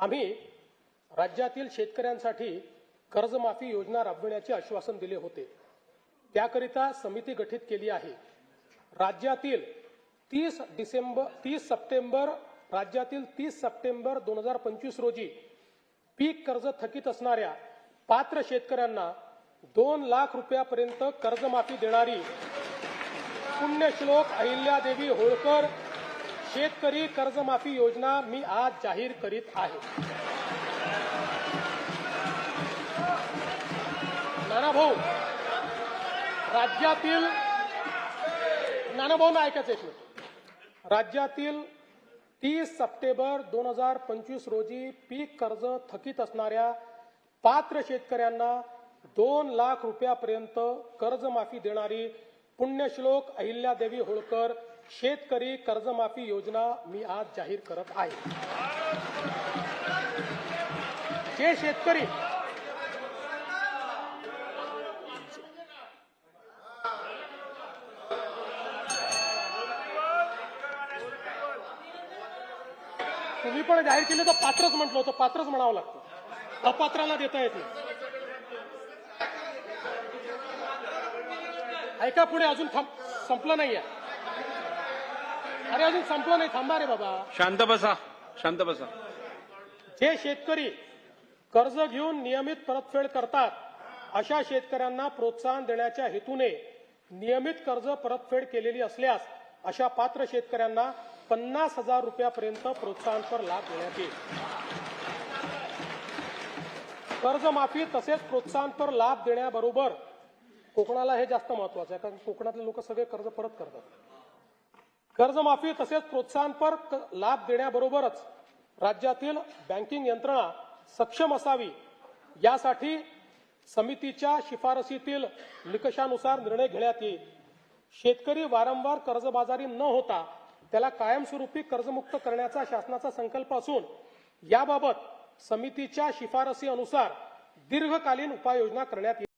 आम्ही राज्यातील शेतकऱ्यांसाठी कर्जमाफी योजना राबविण्याचे आश्वासन दिले होते। त्याकरिता समिती गठीत केली आहे। राज्यातील 30 सप्टेंबर 2025 रोजी पीक कर्ज थकीत असणाऱ्या पात्र शेतकऱ्यांना 2 लाख रुपयापर्यंत कर्जमाफी देणारी पुण्यश्लोक अहिल्यादेवी होळकर शेतकरी कर्जमाफी योजना मी आज जाहीर करीत आहे। नानाभाऊ, राज्यातील नानाभाऊ ऐकायचं एक मिनिट। राज्यातील 30 सप्टेंबर 2025 रोजी पीक कर्ज थकीत असणाऱ्या पात्र शेतकऱ्यांना 2 लाख रुपयापर्यंत कर्जमाफी देणारी पुण्यश्लोक अहिल्यादेवी होळकर शेतकरी कर्जमाफी योजना मी आज जाहीर करत आहे। जे शेतकरी तुम्ही पण जाहीर केले तर पात्रच म्हटलं होतं, पात्रच म्हणावं लागतं, अपात्राला देता येत नाही। ऐका पुढे, अजून संपलं नाहीये। अरे अजून संपलं नाही, थांबा रे बाबा, शांत बसा, शांत बसा। जे शेतकरी कर्ज घेऊन नियमित परतफेड करतात अशा शेतकऱ्यांना प्रोत्साहन देण्याच्या हेतूने नियमित कर्ज परतफेड केलेली असल्यास अशा पात्र शेतकऱ्यांना 50,000 रुपयापर्यंत प्रोत्साहनपर लाभ देण्यात येईल। कर्जमाफी तसेच प्रोत्साहनपर लाभ देण्याबरोबर कोकणाला हे जास्त महत्वाचं आहे, कारण कोकणातले लोक सगळे कर्ज परत करतात। कर्जमाफी तसेच प्रोत्साहनपर लाभ देण्याबरोबरच राज्यातील बँकिंग यंत्रणा सक्षम असावी यासाठी समितीच्या शिफारसीतील निकषानुसार निर्णय घेण्यात येईल। शेतकरी वारंवार कर्जबाजारी न होता त्याला कायमस्वरूपी कर्जमुक्त करण्याचा शासनाचा संकल्प असून याबाबत समितीच्या शिफारसी अनुसार दीर्घकालीन उपाययोजना करण्यात येईल।